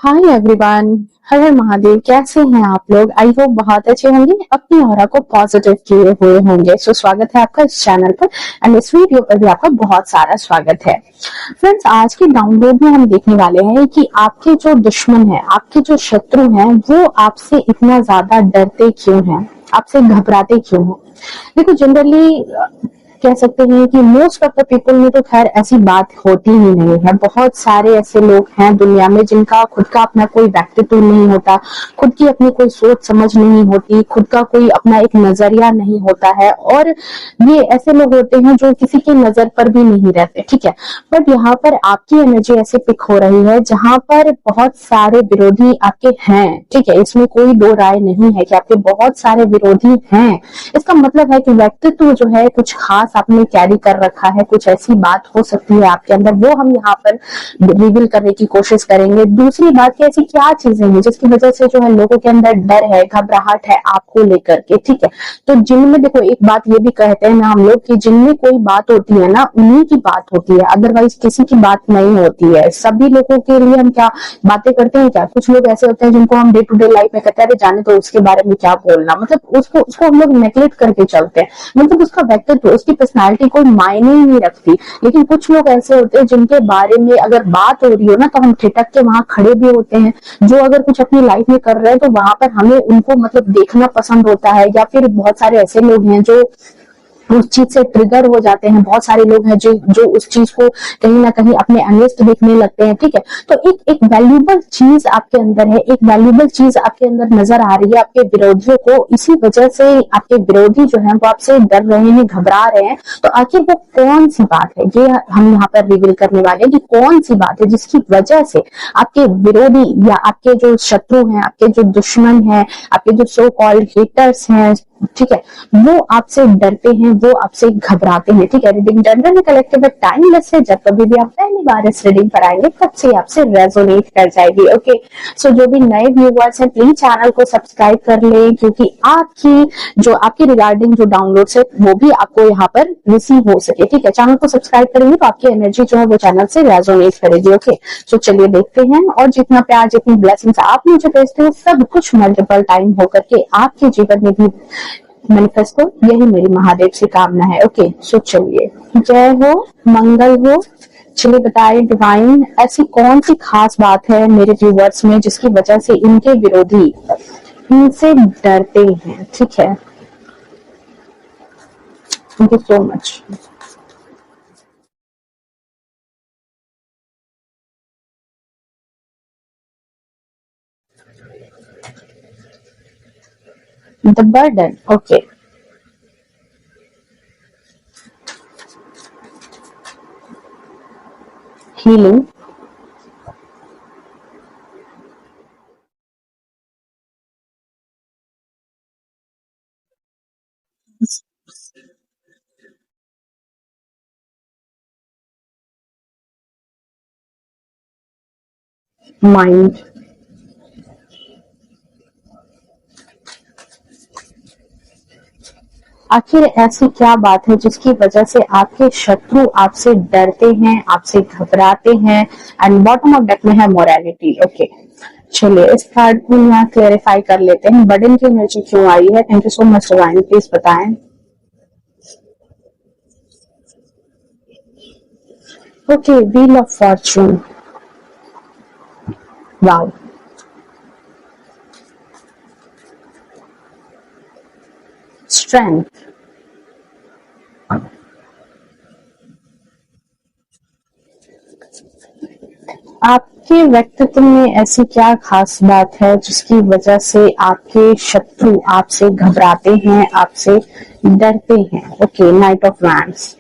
Hi everyone. हर हर महादेव। कैसे हैं आप लोग? आई होप बहुत अच्छे होंगे, अपनी ऑरा को पॉजिटिव किए हुए होंगे। सो स्वागत है आपका इस चैनल पर एंड इस वीडियो पर भी आपका बहुत सारा स्वागत है। फ्रेंड्स, आज के डाउनलोड में हम देखने वाले हैं कि आपके जो दुश्मन है, आपके जो शत्रु हैं, वो आपसे इतना ज्यादा डरते क्यों हैं, आपसे घबराते क्यों हैं। देखो, जनरली कह सकते हैं कि मोस्ट ऑफ द पीपल में तो खैर ऐसी बात होती ही नहीं है। बहुत सारे ऐसे लोग हैं दुनिया में जिनका खुद का अपना कोई व्यक्तित्व नहीं होता, खुद की अपनी कोई सोच समझ नहीं होती, खुद का कोई अपना एक नजरिया नहीं होता है, और ये ऐसे लोग होते हैं जो किसी की नजर पर भी नहीं रहते। ठीक है, बट यहाँ पर आपकी एनर्जी ऐसे पिक हो रही है जहां पर बहुत सारे विरोधी आपके हैं। ठीक है, इसमें कोई दो राय नहीं है कि आपके बहुत सारे विरोधी हैं। इसका मतलब है कि व्यक्तित्व जो है कुछ खास आपने कैरी कर रखा है, कुछ ऐसी बात हो सकती है आपके अंदर, वो हम यहाँ पर रिवील करने की कोशिश करेंगे। दूसरी बात कि ऐसी क्या चीजें हैं जिसकी वजह से जो है लोगों के अंदर डर है, घबराहट है आपको लेकर के। ठीक है, तो जिनमें देखो, एक बात ये भी कहते हैं ना हम लोग कि जिनमें कोई बात होती है ना, उन्हीं की बात होती है, अदरवाइज किसी की बात नहीं होती है। सभी लोगों के लिए हम क्या बातें करते हैं क्या? कुछ लोग ऐसे होते हैं जिनको हम डे टू डे लाइफ में कहते हैं अरे जाने तो उसके बारे में क्या बोलना, मतलब उसको उसको हम लोग नेगलेक्ट करके चलते हैं, मतलब उसका व्यक्तित्व, उसकी पर्सनालिटी कोई मायने ही नहीं रखती। लेकिन कुछ लोग ऐसे होते हैं जिनके बारे में अगर बात हो रही हो ना, तो हम ठिठक के वहां खड़े भी होते हैं। जो अगर कुछ अपनी लाइफ में कर रहे हैं तो वहां पर हमें उनको मतलब देखना पसंद होता है। या फिर बहुत सारे ऐसे लोग हैं जो उस चीज से ट्रिगर हो जाते हैं। बहुत सारे लोग हैं जो जो उस चीज को कहीं ना कहीं अपने अनिष्ट देखने लगते हैं। ठीक है, तो एक एक वैल्यूबल चीज आपके अंदर है, एक वैल्यूबल चीज आपके अंदर नजर आ रही है आपके विरोधियों को। इसी वजह से आपके विरोधी जो है वो आपसे डर रहे हैं, घबरा रहे हैं। तो आखिर वो कौन सी बात है, ये हम यहाँ पर रिवील करने वाले हैं कि कौन सी बात है जिसकी वजह से आपके विरोधी या आपके जो शत्रु हैं, आपके जो दुश्मन हैं, आपके जो सो कॉल्ड हेटर्स हैं, ठीक है, वो आपसे डरते हैं, वो आपसे घबराते हैं। ठीक है, रीडिंग जनरल कलेक्टिव टाइमलेस है। जब कभी भी आप पहली बार इस रीडिंग पर आएंगे तब से आपसे रेजोनेट कर जाएगी। ओके, सो जो भी नए व्यूअर्स हैं प्लीज चैनल को सब्सक्राइब कर लें, क्योंकि आपकी जो आपकी रिगार्डिंग जो डाउनलोड है वो भी आपको यहाँ पर रिसीव हो सके। ठीक है, चैनल को सब्सक्राइब करेंगे तो आपकी एनर्जी जो है वो चैनल से रेजोनेट करेगी। ओके, सो चलिए देखते हैं। और जितना प्यार, जितनी ब्लेसिंग्स आप मुझे भेजते हो, सब कुछ मल्टीपल टाइम होकर के आपके जीवन में भी मैनिफेस्ट हो, यही मेरी महादेव से कामना है। ओके, सो चलिए, जय हो, मंगल हो। चलिए बताएं डिवाइन, ऐसी कौन सी खास बात है मेरे व्यूवर्स में जिसकी वजह से इनके विरोधी इनसे डरते हैं। ठीक है, thank you so much. The burden, okay, healing, mind. आखिर ऐसी क्या बात है जिसकी वजह से आपके शत्रु आपसे डरते हैं, आपसे घबराते हैं। एंड बॉटम ऑफ डेक में है मोरालिटी। ओके, चलिए इस कार्ड को यहाँ क्लेरिफाई कर लेते हैं। बर्डन की एनर्जी क्यों आई है? Thank you so much divine, please बताएं। Okay, wheel of fortune, wow, strength. आपके व्यक्तित्व में ऐसी क्या खास बात है जिसकी वजह से आपके शत्रु आपसे घबराते हैं, आपसे डरते हैं? Okay, night of wands,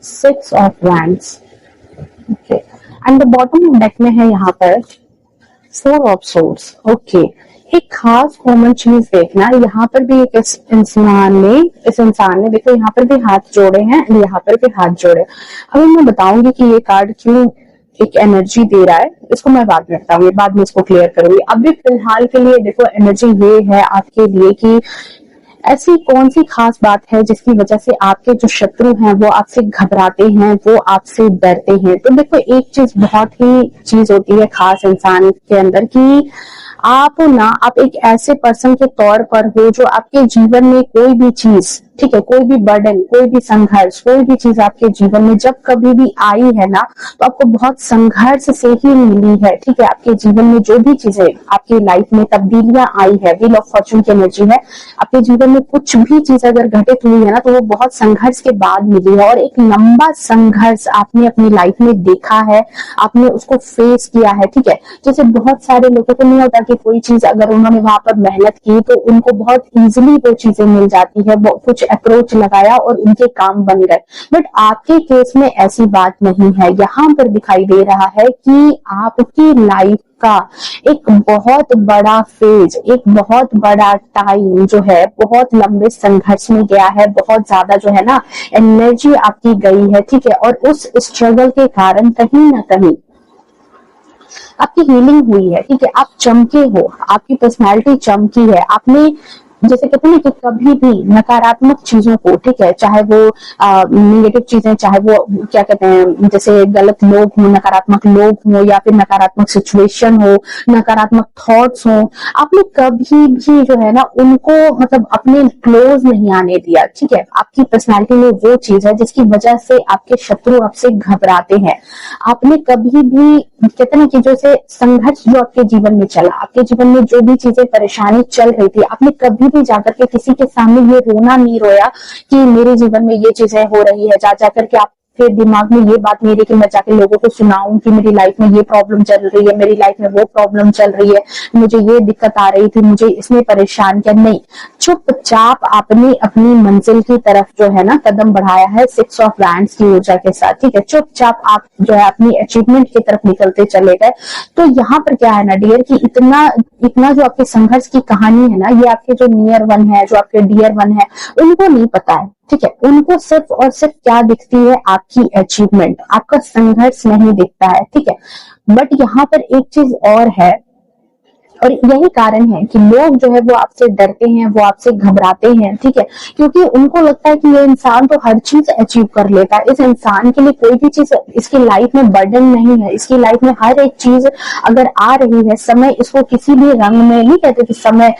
6 of wands, okay, and the bottom of deck में है यहाँ पर 4 ऑफ सोर्स। ओके, एक खास कॉमन चीज देखना, यहाँ पर भी एक इस इंसान ने देखो यहाँ पर भी हाथ जोड़े हैं, यहाँ पर भी हाथ जोड़े। अभी मैं बताऊंगी कि ये कार्ड क्यों एक एनर्जी दे रहा है, इसको मैं बाद में बताऊंगी, बाद में इसको क्लियर करूंगी। अभी फिलहाल के लिए देखो एनर्जी ये है आपके लिए कि ऐसी कौन सी खास बात है जिसकी वजह से आपके जो शत्रु हैं वो आपसे घबराते हैं, वो आपसे डरते हैं? तो देखो, एक चीज बहुत ही चीज होती है खास इंसान के अंदर कि आप एक ऐसे पर्सन के तौर पर हो जो आपके जीवन में कोई भी चीज, ठीक है, कोई भी बर्डन, कोई भी संघर्ष, कोई भी चीज आपके जीवन में जब कभी भी आई है ना, तो आपको बहुत संघर्ष से ही मिली है। ठीक है, आपके जीवन में जो भी चीजें आपकी लाइफ में तब्दीलियां आई है, व्हील ऑफ फॉर्चून की एनर्जी है, आपके जीवन में कुछ भी चीज अगर घटित हुई है ना, तो वो बहुत संघर्ष के बाद मिली है। और एक लंबा संघर्ष आपने अपनी लाइफ में देखा है, आपने उसको फेस किया है। ठीक है, जैसे बहुत सारे लोगों को नहीं होता कि कोई चीज अगर उन्होंने वहां पर मेहनत की तो उनको बहुत इजीली वो चीजें मिल जाती है, वो कुछ अप्रोच लगाया और उनके काम बन गए। बट आपके केस में ऐसी बात नहीं है। यहाँ पर दिखाई दे रहा है कि आपकी लाइफ का एक बहुत बड़ा फेज, एक बहुत बड़ा टाइम जो है बहुत लंबे संघर्ष में गया है, बहुत ज्यादा जो है ना एनर्जी आपकी गई है। ठीक है, और उस स्ट्रगल के कारण कहीं ना कहीं आपकी हीलिंग हुई है। ठीक है, आप चमके हो, आपकी पर्सनालिटी चमकी है। आपने जैसे कहते हैं कि कभी भी नकारात्मक चीजों को, ठीक है, चाहे वो नेगेटिव चीजें, चाहे वो क्या कहते हैं जैसे गलत लोग हो, नकारात्मक लोग हो, या फिर नकारात्मक सिचुएशन हो, नकारात्मक थॉट्स हो, आपने कभी भी जो है ना उनको मतलब अपने क्लोज नहीं आने दिया। ठीक है, आपकी पर्सनालिटी में वो चीज है जिसकी वजह से आपके शत्रु आपसे घबराते हैं। आपने कभी भी कहते ना कि जैसे संघर्ष जो आपके जीवन में चला, आपके जीवन में जो भी चीजें परेशानी चल रही थी, आपने कभी भी जाकर के किसी के सामने ये रोना नहीं रोया कि मेरे जीवन में ये चीजें हो रही है। जा जाकर के आपके दिमाग में ये बात नहीं रही कि मैं जाके लोगों को सुनाऊं कि मेरी लाइफ में ये प्रॉब्लम चल रही है, मेरी लाइफ में वो प्रॉब्लम चल रही है, मुझे ये दिक्कत आ रही थी, मुझे इसने परेशान किया। नहीं, चुपचाप आपने अपनी मंजिल की तरफ जो है ना कदम बढ़ाया है 6 ऑफ वैंड्स की ऊर्जा के साथ। ठीक है, चुपचाप आप जो है अपनी अचीवमेंट की तरफ निकलते चले गए। तो यहाँ पर क्या है ना डियर कि इतना जो आपके संघर्ष की कहानी है ना, ये आपके जो नियर वन है, जो आपके डियर वन है, उनको नहीं पता है। ठीक है, उनको सिर्फ और सिर्फ क्या दिखती है, आपकी अचीवमेंट, आपका संघर्ष नहीं दिखता है। ठीक है, बट यहाँ पर एक चीज और है, और यही कारण है कि लोग जो है वो आपसे डरते हैं, वो आपसे घबराते हैं। ठीक है, क्योंकि उनको लगता है कि ये इंसान तो हर चीज अचीव कर लेता है, इस इंसान के लिए कोई भी चीज इसकी लाइफ में बर्डन नहीं है, इसकी लाइफ में हर एक चीज अगर आ रही है, समय इसको किसी भी रंग में नहीं कहते कि समय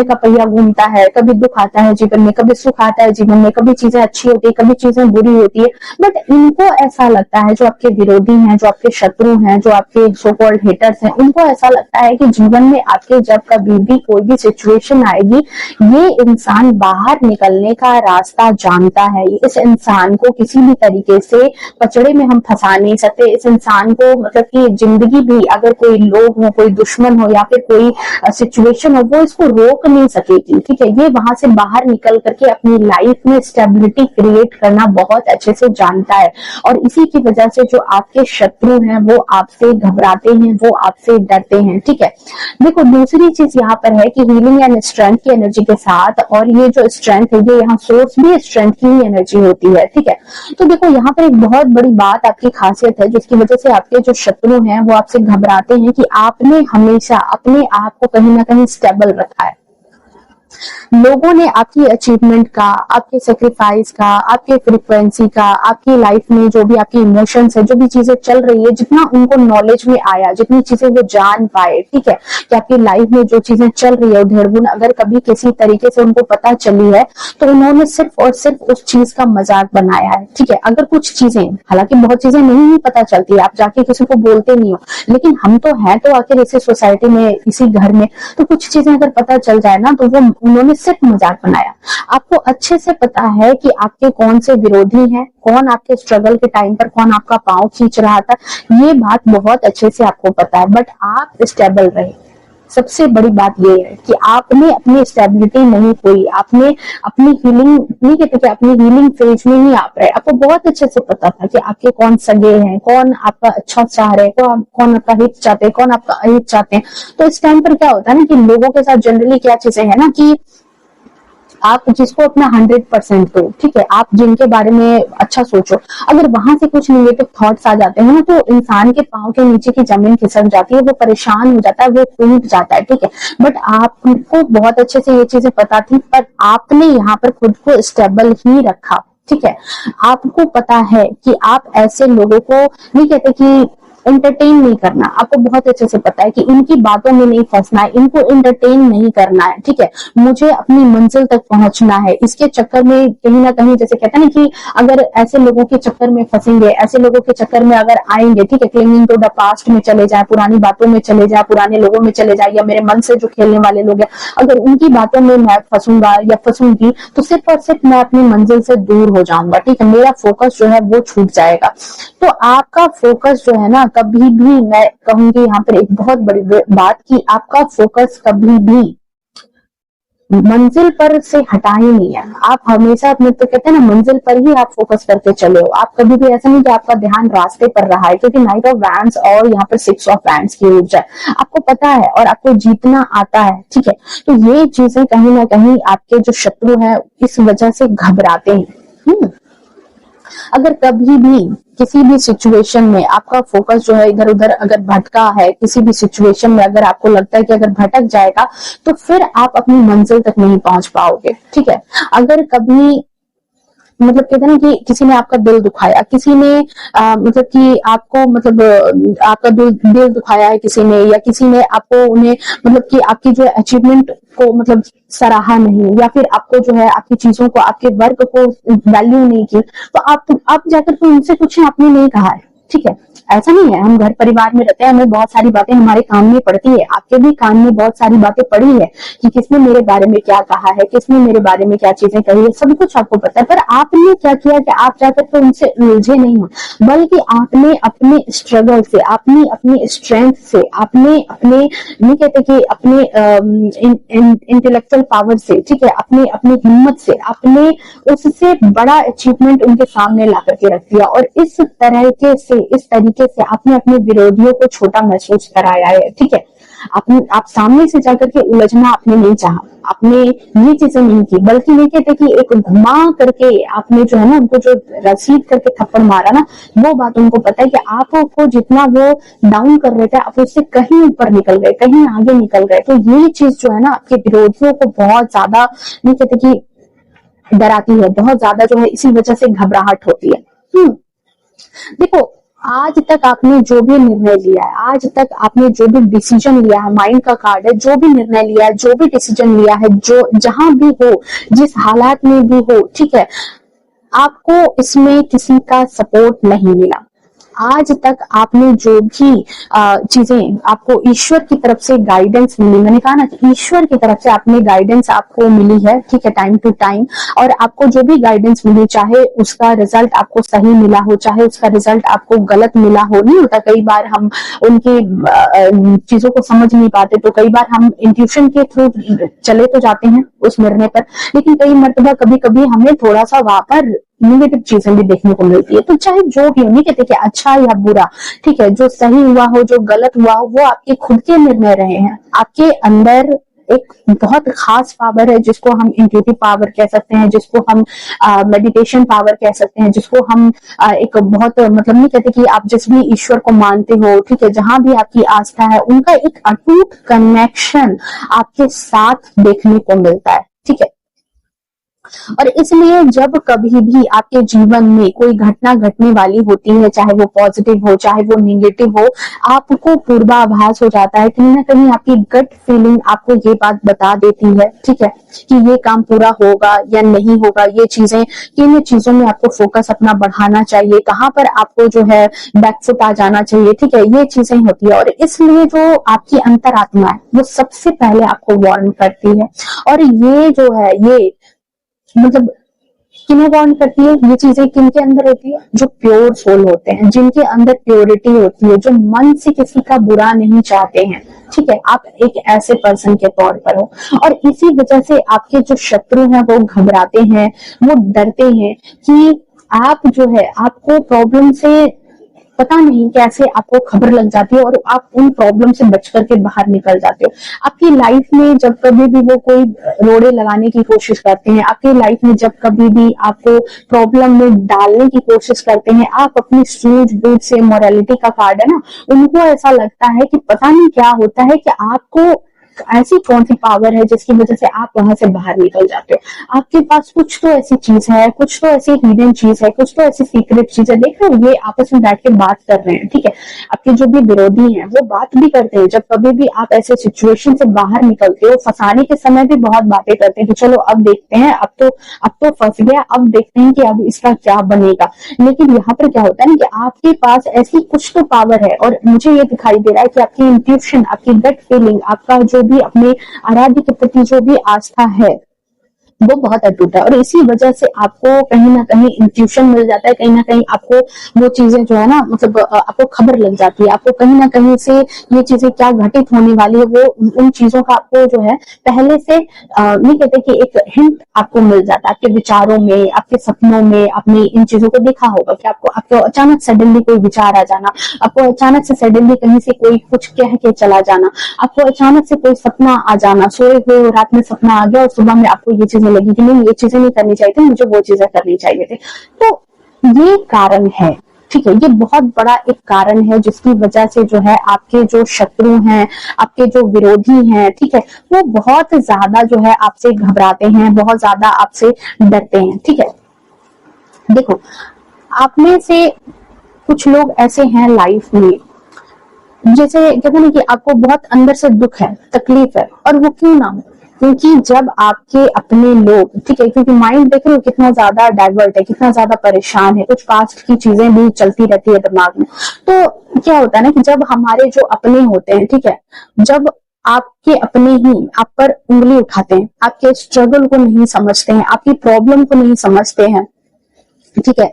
का पहिया घूमता है, कभी दुख आता है जीवन में, कभी सुख आता है जीवन में, कभी चीजें अच्छी होती है, कभी चीजें बुरी होती है। बट इनको ऐसा लगता है, जो आपके विरोधी हैं, जो आपके शत्रु हैं, जो आपके सो कॉल्ड हेटर्स हैं, उनको ऐसा लगता है कि जीवन में आपके जब कभी भी कोई भी सिचुएशन आएगी, ये इंसान बाहर निकलने का रास्ता जानता है। इस इंसान को किसी भी तरीके से पचड़े में हम फंसा नहीं सकते। इस इंसान को मतलब कि जिंदगी भी अगर कोई लोग हो, कोई दुश्मन हो, या फिर कोई सिचुएशन हो, वो इसको रोक नहीं सकेगी। ठीक है, ये वहां से बाहर निकल करके अपनी लाइफ में स्टेबिलिटी क्रिएट करना बहुत अच्छे से जानता है। और इसी की वजह से जो आपके शत्रु हैं वो आपसे घबराते हैं, वो आपसे डरते हैं। ठीक है, देखो दूसरी चीज यहाँ पर है कि हीलिंग एंड स्ट्रेंथ की एनर्जी के साथ, और ये जो स्ट्रेंथ है ये यहाँ सोर्स भी स्ट्रेंथ की ही एनर्जी होती है। ठीक है, तो देखो यहाँ पर एक बहुत बड़ी बात आपकी खासियत है जिसकी वजह से आपके जो शत्रु हैं वो आपसे घबराते हैं, कि आपने हमेशा अपने आप को कहीं ना कहीं स्टेबल रखा है। लोगों ने आपकी अचीवमेंट का, आपके सेक्रीफाइस का, आपके फ्रीक्वेंसी का, आपकी लाइफ में जो भी आपकी इमोशंस है, जो भी चीजें चल रही है, जितना उनको नॉलेज में आया, जितनी चीजें वो जान पाए, ठीक है, कि आपकी लाइफ में जो चीजें चल रही है उधेड़-बुन अगर कभी किसी तरीके से उनको पता चली है, तो उन्होंने सिर्फ और सिर्फ उस चीज का मजाक बनाया है। ठीक है, अगर कुछ चीजें, हालांकि बहुत चीजें नहीं ही पता चलती, आप जाके किसी को बोलते नहीं हो, लेकिन हम तो हैं तो आखिर इसी सोसाइटी में, इसी घर में, तो कुछ चीजें अगर पता चल जाए ना, तो वो उन्होंने सिर्फ मजाक बनाया। आपको अच्छे से पता है कि आपके कौन से विरोधी हैं, कौन आपके स्ट्रगल के टाइम पर कौन आपका पांव खींच रहा था, ये बात बहुत अच्छे से आपको पता है। बट आप स्टेबल रहे। सबसे बड़ी बात ये है कि आपने अपनी स्टेबिलिटी नहीं खोई, आपने अपनी हीलिंग नहीं कहते कि अपनी हीलिंग फेज में ही आप रहे। आपको बहुत अच्छे से पता था कि आपके कौन सगे हैं, कौन आपका अच्छा चाह रहे हैं, कौन आपका हित चाहते हैं, कौन आपका अहित चाहते हैं। तो इस टाइम पर क्या होता है ना कि लोगों के साथ जनरली क्या चीजें है ना कि आप जिसको अपना 100% दो, ठीक है, आप जिनके बारे में अच्छा सोचो, अगर वहां से कुछ नेगेटिव थॉट्स आ जाते हैं ना, तो इंसान के पांव के नीचे की जमीन खिसक जाती है, वो परेशान हो जाता है, वो टूट जाता है, ठीक है। बट आपको बहुत अच्छे से ये चीजें पता थी, पर आपने यहाँ पर खुद को स्टेबल ही रखा, ठीक है। आपको पता है कि आप ऐसे लोगों को नहीं कहते कि एंटरटेन नहीं करना, आपको बहुत अच्छे से पता है कि इनकी बातों में नहीं फंसना है, इनको एंटरटेन नहीं करना है, ठीक है। मुझे अपनी मंजिल तक पहुंचना है, इसके चक्कर में कहीं ना कहीं, जैसे कहते हैं ना कि अगर ऐसे लोगों के चक्कर में फंसेंगे, ऐसे लोगों के चक्कर में अगर आएंगे, ठीक है, क्लिंगिंग टू द पास्ट में चले जाए, पुरानी बातों में चले जाए, पुराने लोगों में चले जाए, या मेरे मन से जो खेलने वाले लोग हैं, अगर उनकी बातों में मैं फंसूंगा या फंसूंगी, तो सिर्फ और सिर्फ मैं अपनी मंजिल से दूर हो जाऊंगा, ठीक है। मेरा फोकस जो है वो छूट जाएगा। तो आपका फोकस जो है ना, कभी भी, मैं कहूंगी यहाँ पर एक बहुत बड़ी बात, कि आपका फोकस कभी भी मंजिल पर से हटा ही नहीं है। आप हमेशा अपने, तो कहते हैं ना, मंजिल पर ही आप फोकस करके चले हो। आप कभी भी ऐसा नहीं कि आपका ध्यान रास्ते पर रहा है, क्योंकि नाइट ऑफ वैंड्स और यहाँ पर 6 ऑफ वैंड्स की ऊर्जा है, आपको पता है और आपको जीतना आता है, ठीक है। तो ये चीजें कहीं ना कहीं आपके जो शत्रु हैं इस वजह से घबराते हैं। अगर कभी भी किसी भी सिचुएशन में आपका फोकस जो है इधर उधर अगर भटका है, किसी भी सिचुएशन में अगर आपको लगता है कि अगर भटक जाएगा, तो फिर आप अपनी मंजिल तक नहीं पहुंच पाओगे, ठीक है। अगर कभी मतलब कहते हैं ना कि किसी ने आपका दिल दुखाया, किसी ने मतलब कि आपको, मतलब आपका दिल दुखाया है किसी ने, या किसी ने आपको, उन्हें मतलब कि आपकी जो अचीवमेंट को मतलब सराहा नहीं, या फिर आपको जो है आपकी चीजों को, आपके वर्क को वैल्यू नहीं की, तो आप जाकर के उनसे कुछ आपने नहीं कहा है, ठीक है। ऐसा नहीं है, हम घर परिवार में रहते हैं, हमें बहुत सारी बातें हमारे कान में पड़ती है, आपके भी कान में बहुत सारी बातें पड़ी है कि किसने मेरे बारे में क्या कहा है, किसने मेरे बारे में क्या चीजें कही है, सब कुछ आपको पता है। पर आपने क्या किया कि आप जाकर के उनसे उलझे नहीं हो, बल्कि आपने अपने स्ट्रगल से, आपने अपनी स्ट्रेंथ से, आपने अपने, नहीं कहते कि अपने इंटेलेक्चुअल पावर से, ठीक है, अपने अपनी हिम्मत से, आपने उससे बड़ा अचीवमेंट उनके सामने ला करके रख दिया, और इस तरीके से आपने अपने विरोधियों को छोटा महसूस कराया है, ठीक है। आप सामने से जाकर के उलझना आपने नहीं चाहा, आपने ये चीजें नहीं की, बल्कि ये कहते कि एक घुमा करके आपने जो है ना उनको जो रसीद करके थप्पड़ मारा ना, वो बात उनको पता है कि आपको जितना वो डाउन कर रहे थे, आप उससे कहीं ऊपर निकल गए, कहीं आगे निकल गए। तो ये चीज जो है ना आपके विरोधियों को बहुत ज्यादा, नहीं कहते कि डराती है, बहुत ज्यादा जो है इसी वजह से घबराहट होती है। देखो, आज तक आपने जो भी निर्णय लिया है, आज तक आपने जो भी डिसीजन लिया है, माइंड का कार्ड है, जो भी निर्णय लिया है, जो भी डिसीजन लिया है, जो जहां भी हो, जिस हालात में भी हो, ठीक है, आपको इसमें किसी का सपोर्ट नहीं मिला। आज तक आपने जो भी चीजें, आपको ईश्वर की तरफ से गाइडेंस मिली, मैंने कहा ना कि ईश्वर की तरफ से आपने गाइडेंस आपको मिली है, ठीक है, टाइम टू टाइम। और आपको जो भी गाइडेंस मिली, चाहे उसका रिजल्ट आपको सही मिला हो, चाहे उसका रिजल्ट आपको गलत मिला हो, नहीं होता कई बार हम उनकी चीजों को समझ नहीं पाते, तो कई बार हम इंट्यूशन के थ्रू चले तो जाते हैं उस निर्णय पर, लेकिन कई मर्तबा कभी कभी हमें थोड़ा सा वहां पर नेगेटिव चीजें भी देखने को मिलती है। तो चाहे जो भी हो, नहीं कहते कि अच्छा या बुरा, ठीक है, जो सही हुआ हो, जो गलत हुआ हो, वो आपके खुद के निर्णय रहे हैं। आपके अंदर एक बहुत खास पावर है, जिसको हम इंट्यूटिव पावर कह सकते हैं, जिसको हम मेडिटेशन पावर कह सकते हैं, जिसको हम एक बहुत, मतलब नहीं कहते कि आप जिस भी ईश्वर को मानते हो, ठीक है, जहां भी आपकी आस्था है, उनका एक अटूट कनेक्शन आपके साथ देखने को मिलता है, ठीक है। और इसलिए जब कभी भी आपके जीवन में कोई घटना घटने वाली होती है, चाहे वो पॉजिटिव हो, चाहे वो नेगेटिव हो, आपको पूर्वाभास हो जाता है, कहीं ना कहीं आपकी गट फीलिंग आपको ये बात बता देती है, ठीक है, कि ये काम पूरा होगा या नहीं होगा, ये चीजें, किन चीजों में आपको फोकस अपना बढ़ाना चाहिए, कहाँ पर आपको जो है बैकफुट आ जाना चाहिए, ठीक है, ये चीजें होती है। और इसलिए जो आपकी अंतरात्मा है वो सबसे पहले आपको वार्न करती है। और ये जो है, ये मतलब किन्हें वार्न करती है, ये चीजें किनके अंदर होती है, जो प्योर सोल होते हैं, जिनके अंदर प्योरिटी होती है, जो मन से किसी का बुरा नहीं चाहते हैं, ठीक है, आप एक ऐसे पर्सन के तौर पर हो। और इसी वजह से आपके जो शत्रु हैं वो घबराते हैं, वो डरते हैं कि आप जो है, आपको प्रॉब्लम से पता नहीं कैसे आपको खबर लग जाती है और आप उन प्रॉब्लम से बच करके बाहर निकल जाते हो। आपकी लाइफ में जब कभी भी वो कोई रोड़े लगाने की कोशिश करते हैं, आपकी लाइफ में जब कभी भी आपको प्रॉब्लम में डालने की कोशिश करते हैं, आप अपनी सूझबूझ से, मोरालिटी का कार्ड है ना, उनको ऐसा लगता है कि पता नहीं क्या होता है कि आपको ऐसी कौन सी पावर है जिसकी वजह से आप वहां से बाहर निकल जाते हो। आपके पास कुछ तो ऐसी चीज है, कुछ तो ऐसी हिडन चीज है, कुछ तो ऐसी सीक्रेट चीज है। देख रहे हो, ये आपस में बैठ के बात कर रहे हैं, ठीक है। आपके जो भी विरोधी हैं वो बात भी करते हैं। जब कभी भी आप ऐसे सिचुएशन से बाहर निकलते हो, फंसाने के समय भी बहुत बातें करते हैं कि चलो अब देखते हैं, अब तो फंस गया, अब देखते हैं कि अब इसका क्या बनेगा। लेकिन यहाँ पर क्या होता है ना कि आपके पास ऐसी कुछ तो पावर है, और मुझे ये दिखाई दे रहा है कि आपकी इंट्यूशन, आपकी गट फीलिंग, आपका जो भी अपने आराध्य के प्रति जो भी आस्था है वो बहुत अटूट है। और इसी वजह से आपको कहीं ना कहीं इंट्यूशन मिल जाता है, कहीं ना कहीं आपको वो चीजें जो है ना, मतलब आपको खबर लग जाती है, आपको कहीं ना कहीं से ये चीजें क्या घटित होने वाली है वो उन चीजों का आपको जो है पहले से नहीं कहते कि एक हिंट आपको मिल जाता है। आपके विचारों में, आपके सपनों में आपने इन चीजों को देखा होगा कि आपको अचानक सडनली कोई विचार आ जाना, आपको अचानक से सडनली कहीं से कोई कुछ कह के चला जाना, आपको अचानक से कोई सपना आ जाना, सोए हुए रात में सपना आ गया और सुबह में आपको ये चीजें लगी कि नहीं, ये चीजें नहीं करनी चाहिए थी, मुझे वो चीजें करनी चाहिए थी। तो ये कारण है, ठीक है। ये बहुत बड़ा एक कारण है जिसकी वजह से जो है आपके जो शत्रु हैं, आपके जो विरोधी हैं, ठीक है, वो बहुत ज्यादा जो है आपसे घबराते हैं, बहुत ज्यादा आपसे डरते हैं, ठीक है। देखो, आप में से कुछ लोग ऐसे हैं लाइफ में, जैसे कहते हैं ना कि आपको बहुत अंदर से दुख है, तकलीफ है, और वो क्यों ना हो, क्योंकि जब आपके अपने लोग, ठीक है, क्योंकि माइंड देख रहे हो कितना ज्यादा डाइवर्ट है, कितना ज्यादा परेशान है, कुछ पास्ट की चीजें भी चलती रहती है दिमाग में। तो क्या होता है ना कि जब हमारे जो अपने होते हैं, ठीक है, जब आपके अपने ही आप पर उंगली उठाते हैं, आपके स्ट्रगल को नहीं समझते हैं, आपकी प्रॉब्लम को नहीं समझते हैं, ठीक है,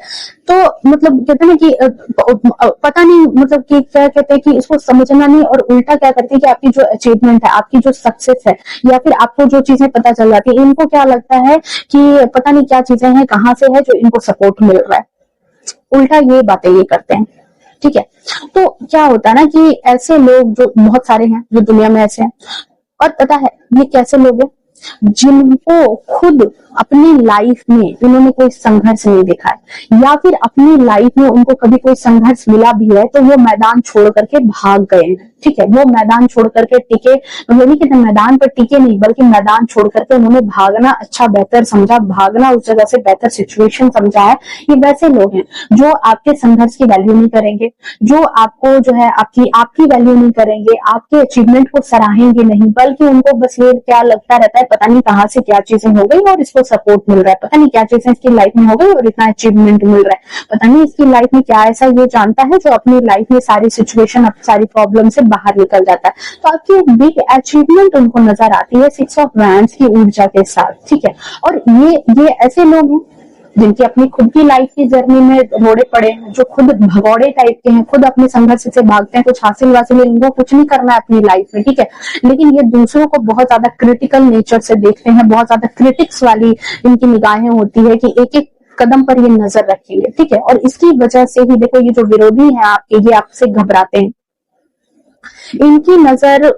तो मतलब कहते हैं ना कि पता नहीं, मतलब कि क्या कहते हैं कि इसको समझना नहीं, और उल्टा क्या करते हैं कि आपकी जो अचीवमेंट है, आपकी जो सक्सेस है, या फिर आपको जो चीजें पता चल जाती है, इनको क्या लगता है कि पता नहीं क्या चीजें हैं, कहाँ से है जो इनको सपोर्ट मिल रहा है। उल्टा ये बातें ये करते हैं, ठीक है। तो क्या होता है ना कि ऐसे लोग जो बहुत सारे हैं जो दुनिया में ऐसे हैं, और पता है ये कैसे लोग हैं, जिनको खुद अपनी लाइफ में इन्होंने कोई संघर्ष नहीं देखा है, या फिर अपनी लाइफ में उनको कभी कोई संघर्ष मिला भी है तो वो मैदान छोड़ करके भाग गए हैं, ठीक है। वो मैदान छोड़ करके टिके, वो नहीं कहते मैदान पर टिके नहीं, बल्कि मैदान छोड़ करके उन्होंने भागना अच्छा बेहतर समझा, भागना उस जगह से बेहतर सिचुएशन समझा है। ये वैसे लोग हैं जो आपके संघर्ष की वैल्यू नहीं करेंगे, जो आपको जो है आपकी वैल्यू नहीं करेंगे, आपके अचीवमेंट को सराहेंगे नहीं, बल्कि उनको बस ये क्या लगता रहता है, पता नहीं कहाँ से क्या चीजें हो गई और इसको सपोर्ट मिल रहा है, पता नहीं क्या चीजें इसकी लाइफ में हो गई और इतना अचीवमेंट मिल रहा है, पता नहीं इसकी लाइफ में क्या ऐसा ये जानता है जो अपनी लाइफ में सारी सिचुएशन, सारी प्रॉब्लम से बाहर निकल जाता है। तो आपकी एक बिग अचीवमेंट उनको नजर आती है 6 ऑफ वैंड्स की ऊर्जा के साथ, ठीक है। और ये ऐसे लोग हैं जिनकी अपनी खुद की लाइफ की जर्नी में रोड़े पड़े हैं, जो खुद भगौड़े टाइप के हैं, खुद अपने संघर्ष से भागते हैं, कुछ हासिल वासिल इनको कुछ नहीं करना है अपनी लाइफ में, ठीक है। लेकिन ये दूसरों को बहुत ज्यादा क्रिटिकल नेचर से देखते हैं, बहुत ज्यादा क्रिटिक्स वाली इनकी निगाहें होती है कि एक एक कदम पर ये नजर रखेंगे, ठीक है। और इसकी वजह से ही देखो, ये जो विरोधी हैं आपके, ये आपसे घबराते हैं। इनकी नजर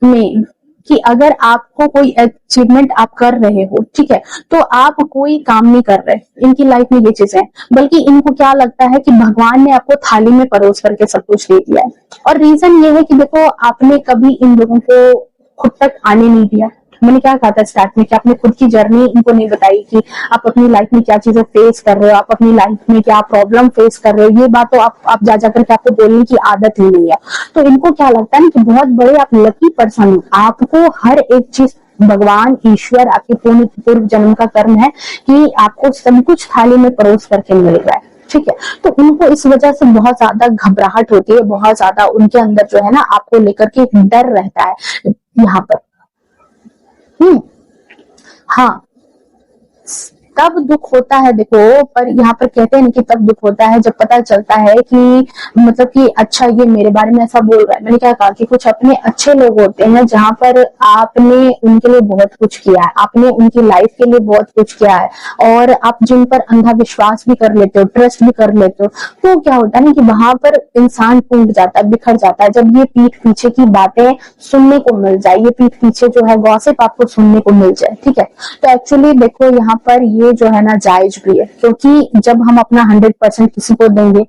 में कि अगर आपको कोई अचीवमेंट आप कर रहे हो, ठीक है, तो आप कोई काम नहीं कर रहे, इनकी लाइफ में ये चीजें, बल्कि इनको क्या लगता है कि भगवान ने आपको थाली में परोस करके सब कुछ दे दिया है। और रीजन ये है कि देखो, आपने कभी इन लोगों को खुद तक आने नहीं दिया। मैंने क्या कहा था स्टार्ट में कि आपने खुद की जर्नी इनको नहीं बताई कि आप अपनी लाइफ में क्या चीजें फेस कर रहे हो, आप अपनी लाइफ में क्या प्रॉब्लम फेस कर रहे हो, ये बात तो आप जा करके आपको बोलने की आदत ही नहीं है। तो इनको क्या लगता है ना कि बहुत बड़े आप लकी पर्सन हो, आपको हर एक चीज भगवान ईश्वर आपके पूर्व जन्म का कर्म है कि आपको सब कुछ थाली में परोस करके मिल रहा है, ठीक है। तो उनको इस वजह से बहुत ज्यादा घबराहट होती है, बहुत ज्यादा उनके अंदर जो है ना आपको लेकर के एक डर रहता है यहाँ पर। हाँ, तब दुख होता है देखो, पर यहाँ पर कहते हैं कि तब दुख होता है जब पता चलता है कि मतलब कि अच्छा ये मेरे बारे में ऐसा बोल रहा है। मैंने क्या कहा कि कुछ अपने अच्छे लोग होते हैं जहां पर आपने उनके लिए बहुत कुछ किया है, आपने उनकी लाइफ के लिए बहुत कुछ किया है, और आप जिन पर अंधा विश्वास भी कर लेते हो, ट्रस्ट भी कर लेते हो, तो क्या होता है ना कि वहां पर इंसान टूट जाता है, बिखर जाता है जब ये पीठ पीछे की बातें सुनने को मिल जाए, ये पीठ पीछे जो है गॉसिप आपको सुनने को मिल जाए। ठीक है, तो एक्चुअली देखो यहाँ पर ये जो है ना जायज भी है, क्योंकि जब हम अपना 100% किसी को देंगे,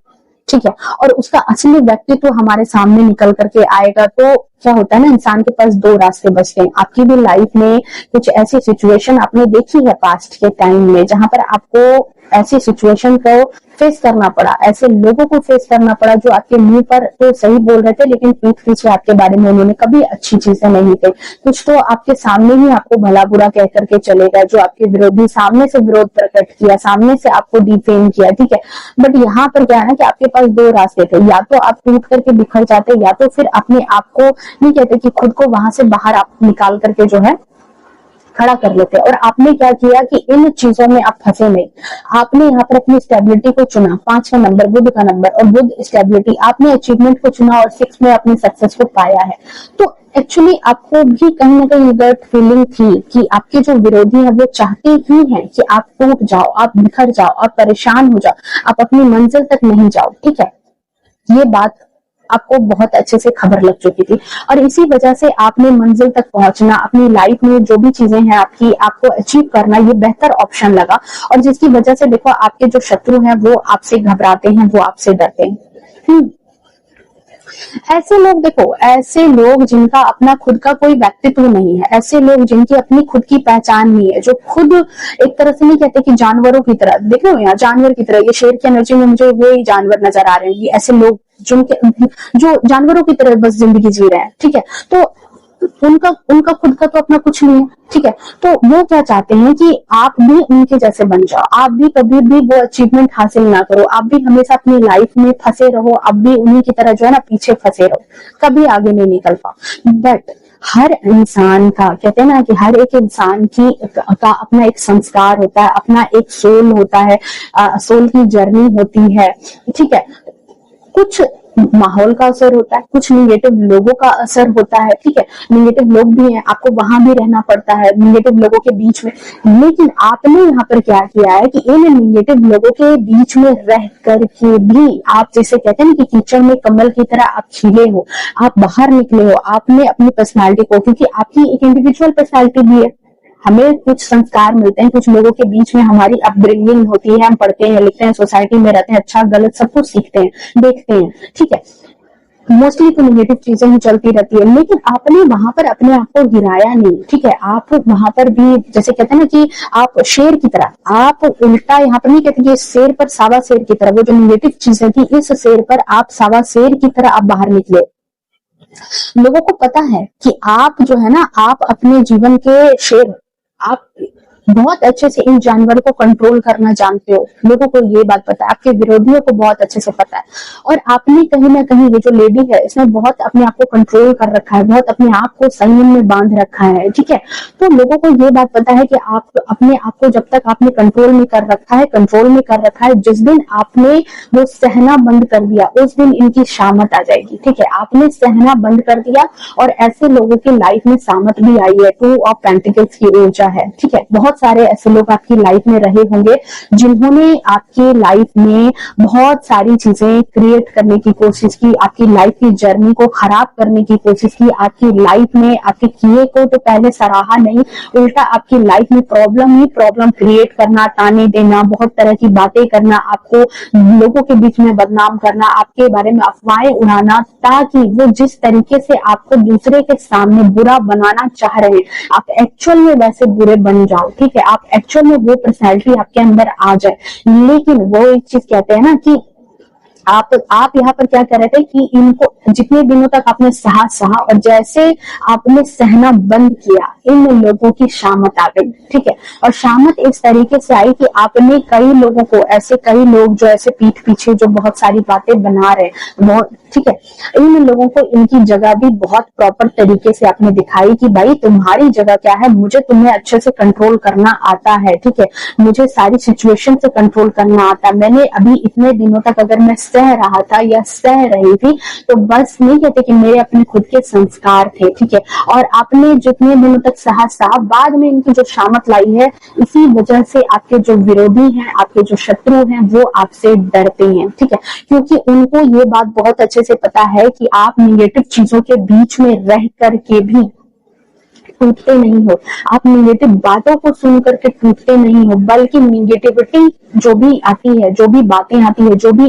ठीक है, और उसका असली व्यक्तित्व हमारे सामने निकल करके आएगा, तो क्या होता है ना, इंसान के पास दो रास्ते बचते हैं। आपकी भी लाइफ में कुछ ऐसी सिचुएशन आपने देखी है पास्ट के टाइम में जहां पर आपको ऐसी सिचुएशन को फेस करना पड़ा, ऐसे लोगों को फेस करना पड़ा जो आपके मुंह पर तो सही बोल रहे थे लेकिन पीठ पीछे आपके बारे में उन्होंने कभी अच्छी चीजें नहीं कही। कुछ तो आपके सामने ही आपको भला बुरा कह करके चले गए, जो आपके विरोधी सामने से विरोध प्रकट किया, सामने से आपको डिफेम किया। ठीक है, बट यहाँ पर क्या है ना कि आपके पास दो रास्ते थे, या तो आप टूट करके बिखर जाते, या तो फिर अपने आप को नहीं कहते कि खुद को वहां से बाहर आप निकाल करके जो है खड़ा कर लेते। और आपने क्या किया कि इन चीजों में आप फंसे नहीं, आपने यहाँ पर अपनी स्टेबिलिटी को चुना, 5वां नंबर बुध का नंबर, और बुध स्टेबिलिटी, आपने अचीवमेंट को चुना और 6 में अपनी सक्सेस को पाया है। तो एक्चुअली आपको भी कहीं ना कहीं गट फीलिंग थी कि आपके जो विरोधी है वो चाहते ही हैं कि आप टूट जाओ, आप बिखर जाओ, आप परेशान हो जाओ, आप अपनी मंजिल तक नहीं जाओ। ठीक है, ये बात आपको बहुत अच्छे से खबर लग चुकी थी, और इसी वजह से आपने मंजिल तक पहुंचना, अपनी लाइफ में जो भी चीजें हैं आपकी, आपको अचीव करना, ये बेहतर ऑप्शन लगा। और जिसकी वजह से देखो आपके जो शत्रु हैं वो आपसे घबराते हैं, वो आपसे डरते हैं। ऐसे लोग देखो, ऐसे लोग जिनका अपना खुद का कोई व्यक्तित्व नहीं है, ऐसे लोग जिनकी अपनी खुद की पहचान नहीं है, जो खुद एक तरह से नहीं कहते कि जानवरों की तरह, देख रहे हो यहाँ जानवर की तरह, ये शेर की एनर्जी में मुझे वो ही जानवर नजर आ रहे हैं, ये ऐसे लोग जो जानवरों की तरह बस जिंदगी जी रहे हैं। ठीक है, तो उनका उनका खुद का तो अपना कुछ नहीं है। ठीक है, तो वो क्या चाहते हैं कि आप भी उनके जैसे बन जाओ, आप भी कभी भी वो अचीवमेंट हासिल ना करो, आप भी हमेशा अपनी लाइफ में फंसे रहो, आप भी उन्हीं की तरह जो है ना पीछे फंसे रहो, कभी आगे नहीं निकल पाओ। बट हर इंसान का कहते हैं ना कि हर एक इंसान का अपना एक संस्कार होता है, अपना एक सोल होता है, सोल की जर्नी होती है। ठीक है, कुछ माहौल का असर होता है, कुछ निगेटिव लोगों का असर होता है। ठीक है, निगेटिव लोग भी हैं, आपको वहां भी रहना पड़ता है निगेटिव लोगों के बीच में, लेकिन आपने यहाँ पर क्या किया है कि इन निगेटिव लोगों के बीच में रह करके भी आप जैसे कहते हैं ना कि कीचड़ में कमल की तरह आप खिले हो, आप बाहर निकले हो, आपने अपनी पर्सनालिटी को, क्योंकि आपकी एक इंडिविजुअल पर्सनालिटी भी है, हमें कुछ संस्कार मिलते हैं, कुछ लोगों के बीच में हमारी अपब्रिंगिंग होती है, हम पढ़ते हैं, लिखते हैं, सोसाइटी में रहते हैं, अच्छा गलत सब कुछ सीखते हैं, देखते हैं। ठीक है, मोस्टली तो नेगेटिव चीजें ही चलती रहती है, लेकिन आपने वहां पर अपने आप को गिराया नहीं। ठीक है, आप वहां पर भी जैसे कहते हैं ना कि आप शेर की तरह, आप उल्टा यहाँ पर नहीं कहते कि शेर पर सावा शेर की तरह, वो जो नेगेटिव चीजें थी इस शेर पर आप सावा शेर की तरह आप बाहर निकले। लोगों को पता है कि आप जो है ना, आप अपने जीवन के शेर, आप बहुत अच्छे से इन जानवरों को कंट्रोल करना जानते हो, लोगों को ये बात पता है, आपके विरोधियों को बहुत अच्छे से पता है, और आपने कहीं ना कहीं ये जो लेडी है इसने बहुत अपने आप को कंट्रोल कर रखा है, बहुत अपने आप को संयम में बांध रखा है। ठीक है, तो लोगों को ये बात पता है कि आप अपने आप को जब तक आपने कंट्रोल में कर रखा है, कंट्रोल में कर रखा है, जिस दिन आपने वो सहना बंद कर दिया उस दिन इनकी शामत आ जाएगी। ठीक है, आपने सहना बंद कर दिया और ऐसे लोगों की लाइफ में शामत भी आई है, 2 ऑफ पेंटिकल्स की ऊर्जा है। ठीक है, बहुत सारे ऐसे लोग आपकी लाइफ में रहे होंगे जिन्होंने आपकी लाइफ में बहुत सारी चीजें क्रिएट करने की कोशिश की, आपकी लाइफ की जर्नी को खराब करने की कोशिश की, आपकी लाइफ में आपके किए को तो पहले सराहा नहीं, उल्टा आपकी लाइफ में प्रॉब्लम ही प्रॉब्लम क्रिएट करना, ताने देना, बहुत तरह की बातें करना, आपको लोगों के बीच में बदनाम करना, आपके बारे में अफवाहें उड़ाना, ताकि वो जिस तरीके से आपको दूसरे के सामने बुरा बनाना चाह रहे हैं आप एक्चुअल में वैसे बुरे बन जाओ। ठीक है, आप एक्चुअल में वो पर्सनैलिटी आपके अंदर आ जाए। लेकिन वो एक चीज कहते हैं ना कि आप यहाँ पर क्या कर रहे थे कि इनको जितने दिनों तक आपने सहा और जैसे आपने सहना बंद किया, इन लोगों की शामत आ गई, ठीक है। और शामत इस तरीके से आई कि आपने कई लोगों को, ऐसे कई लोग जो ऐसे पीठ पीछे जो बहुत सारी बातें बना रहे, बहुत, ठीक है, इन लोगों को इनकी जगह भी बहुत प्रॉपर तरीके से आपने दिखाई कि भाई तुम्हारी जगह क्या है, मुझे तुम्हें अच्छे से कंट्रोल करना आता है, ठीक है, मुझे सारी सिचुएशन से कंट्रोल करना आता है। मैंने अभी इतने दिनों तक अगर मैं सह रहा था या सह रही थी तो बस नहीं कहते कि मेरे अपने खुद के संस्कार थे, ठीक है। और आपने जितने दिनों तक सहा बाद में इनकी जो शामत लाई है, इसी वजह से आपके जो विरोधी हैं, आपके जो शत्रु हैं, वो आपसे डरते हैं, ठीक है, क्योंकि उनको ये बात बहुत अच्छे से पता है कि आप निगेटिव चीजों के बीच में रह करके भी टूटते नहीं हो, आप निगेटिव बातों को सुन करके टूटते नहीं हो, बल्कि निगेटिविटी जो भी आती है, जो भी बातें आती है, जो भी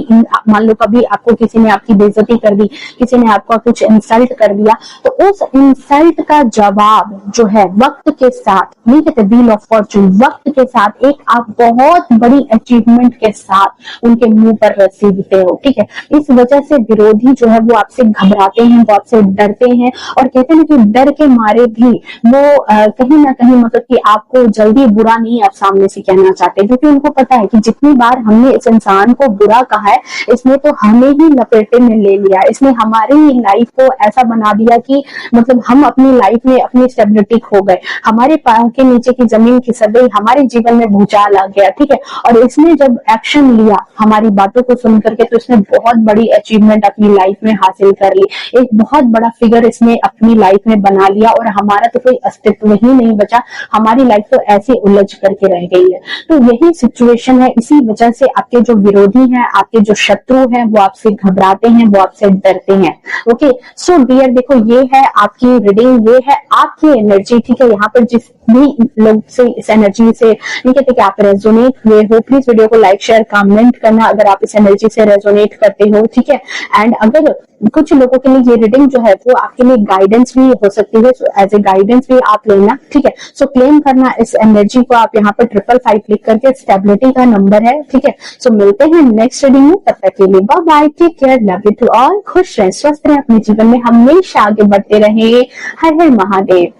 मान लो कभी आपको किसी ने आपकी बेइज्जती कर दी, किसी ने आपका कुछ इंसल्ट कर दिया, तो उस इंसल्ट का जवाब जो है वक्त के साथ, नहीं कहते व्हील ऑफ फॉर्चून, वक्त के साथ एक आप बहुत बड़ी अचीवमेंट के साथ उनके मुंह पर रसीदते हो, ठीक है। इस वजह से विरोधी जो है वो आपसे घबराते हैं, वो आपसे डरते हैं, और कहते हैं कि डर के मारे भी वो कहीं ना कहीं मतलब कि आपको जल्दी बुरा नहीं आप सामने से कहना चाहते, क्योंकि उनको पता है कि जितनी बार हमने इस इंसान को बुरा कहा है, इसने तो हमें ही लपेटे में ले लिया, इसने हमारी लाइफ को ऐसा बना दिया कि मतलब हम अपनी लाइफ में अपनी स्टेबिलिटी खो गए, हमारे पांव के नीचे की जमीन खिसक गई, हमारे जीवन में भूचाल आ गया, ठीक है। और इसने जब एक्शन लिया हमारी बातों को सुन करके, तो इसने बहुत बड़ी अचीवमेंट अपनी लाइफ में हासिल कर ली, एक बहुत बड़ा फिगर इसने अपनी लाइफ में बना लिया, और हमारा तो कोई अस्तित्व ही नहीं बचा, हमारी लाइफ तो ऐसे उलझ करके रह गई है। तो यही सिचुएशन है, इसी वजह से आपके जो विरोधी हैं, आपके जो शत्रु हैं, वो आपसे घबराते हैं, वो आपसे डरते हैं। ओके, सो डियर, देखो ये है आपकी रीडिंग, ये है आपकी एनर्जी, ठीक है। यहाँ पर जिस भी लोग से इस एनर्जी से नहीं कहते कि आप रेजोनेट हुए हो, प्लीज वीडियो को लाइक शेयर कमेंट करना अगर आप इस एनर्जी से रेजोनेट करते हो, ठीक है। एंड अगर कुछ लोगों के लिए ये रीडिंग जो है वो आपके लिए गाइडेंस भी हो सकती है, एज ए गाइडेंस भी आप लेना, ठीक है। सो क्लेम करना इस एनर्जी को आप यहाँ पर 555 क्लिक करके, स्टेबिलिटी का नंबर है, ठीक है। सो मिलते हैं नेक्स्ट रीडिंग में, तब तक के लिए bye bye, take care, love you to all, खुश रहें, स्वस्थ रहें, अपने जीवन में हमेशा आगे बढ़ते रहें, हर हर महादेव,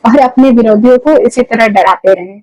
और अपने विरोधियों को इसी तरह डराते रहें।